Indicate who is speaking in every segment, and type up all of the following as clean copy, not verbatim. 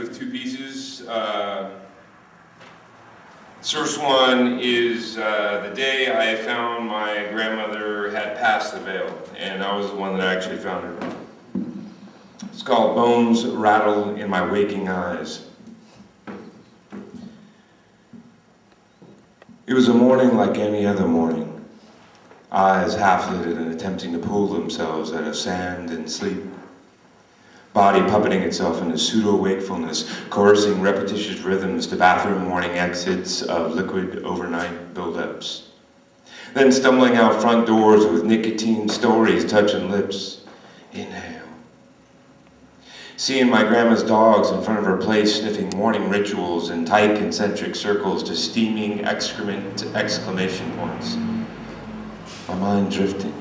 Speaker 1: with two pieces. This first one is the day I found my grandmother had passed the veil, and I was the one that actually found her. It's called Bones Rattle in My Waking Eyes. It was a morning like any other morning. Eyes half-lidded and attempting to pull themselves out of sand and sleep. Body puppeting itself into pseudo-wakefulness, coercing repetitious rhythms to bathroom morning exits of liquid overnight buildups. Then stumbling out front doors with nicotine stories touching lips. Inhale. Seeing my grandma's dogs in front of her place sniffing morning rituals in tight concentric circles to steaming excrement exclamation points. My mind drifting.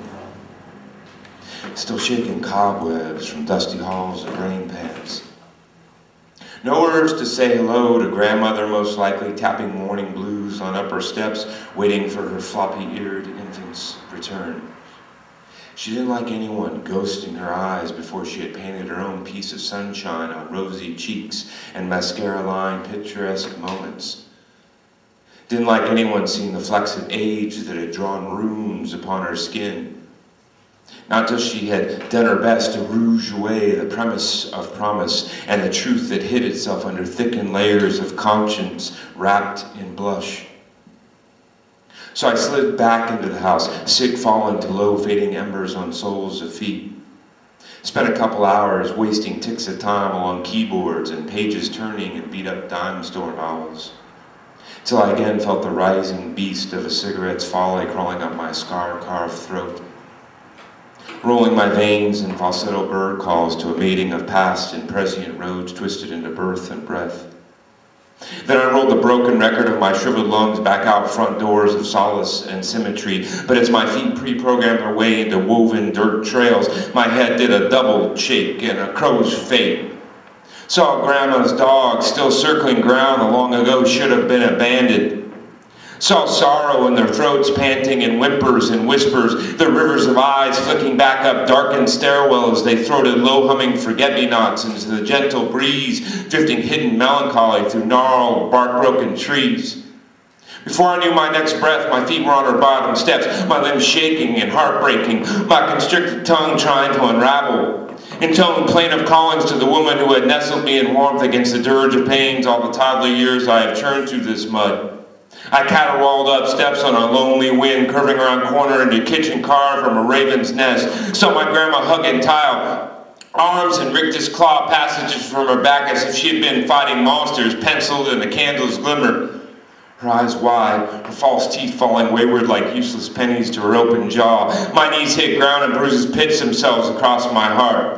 Speaker 1: Still shaking cobwebs from dusty halls of brain pans. No urge to say hello to grandmother, most likely tapping morning blues on upper steps, waiting for her floppy-eared infant's return. She didn't like anyone ghosting her eyes before she had painted her own piece of sunshine on rosy cheeks and mascara-lined picturesque moments. Didn't like anyone seeing the flecks of age that had drawn runes upon her skin. Not till she had done her best to rouge away the premise of promise and the truth that hid itself under thickened layers of conscience wrapped in blush. So I slid back into the house, sick falling to low fading embers on soles of feet. Spent a couple hours wasting ticks of time along keyboards and pages turning in beat up dime store novels. Till I again felt the rising beast of a cigarette's folly crawling up my scar-carved throat. Rolling my veins in falsetto bird calls to a mating of past and prescient roads twisted into birth and breath. Then I rolled the broken record of my shriveled lungs back out front doors of solace and symmetry, but as my feet pre-programmed their way into woven dirt trails, my head did a double shake and a crow's fate. Saw grandma's dog still circling ground that long ago should have been abandoned. Saw sorrow in their throats panting in whimpers and whispers, their rivers of eyes flicking back up darkened stairwells they throated low-humming forget-me-nots into the gentle breeze, drifting hidden melancholy through gnarled, bark-broken trees. Before I knew my next breath, my feet were on her bottom steps, my limbs shaking and heartbreaking, my constricted tongue trying to unravel. Intoned plaintive callings to the woman who had nestled me in warmth against the dirge of pains all the toddler years I have churned through this mud. I caterwauled up steps on a lonely wind, curving around corner into a kitchen carved from a raven's nest. Saw my grandma hugging tile, arms and rictus claw passages from her back as if she had been fighting monsters, penciled in the candle's glimmer. Her eyes wide, her false teeth falling wayward like useless pennies to her open jaw. My knees hit ground and bruises pitched themselves across my heart.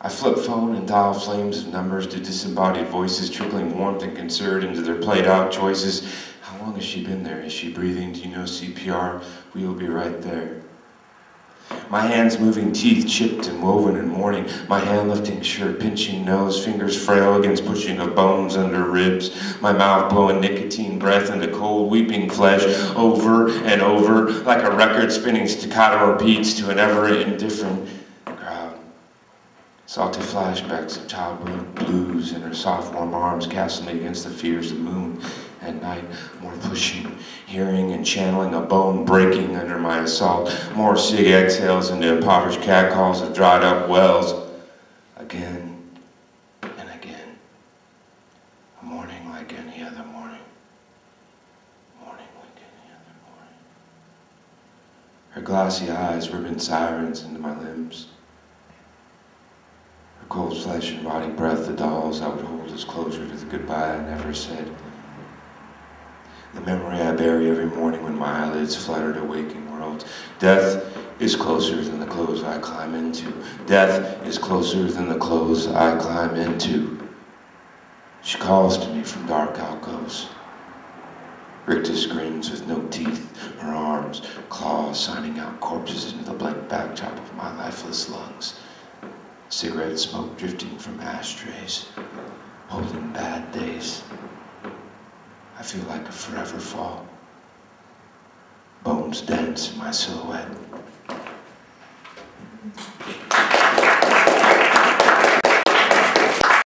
Speaker 1: I flip phone and dial flames of numbers to disembodied voices trickling warmth and concern into their played-out choices. How long has she been there? Is she breathing? Do you know CPR? We will be right there. My hands moving, teeth chipped and woven in mourning. My hand lifting shirt, pinching nose, fingers frail against pushing of bones under ribs. My mouth blowing nicotine breath into cold, weeping flesh over and over like a record spinning staccato repeats to an ever-indifferent crowd. Salty flashbacks of childhood blues in her soft warm arms casting me against the fears of the moon at night. More pushing, hearing and channeling a bone breaking under my assault. More cig exhales into impoverished catcalls of dried up wells. Again and again. A morning like any other morning. Morning like any other morning. Her glassy eyes ribbon sirens into my limbs. Cold flesh and rotting breath, the dolls I would hold as closer to the goodbye I never said. The memory I bury every morning when my eyelids flutter to waking worlds. Death is closer than the clothes I climb into. Death is closer than the clothes I climb into. She calls to me from dark alcoves. Rictus grins with no teeth, her arms, claws signing out corpses into the blank backdrop of my lifeless lungs. Cigarette smoke drifting from ashtrays, holding bad days. I feel like a forever fall. Bones dance in my silhouette.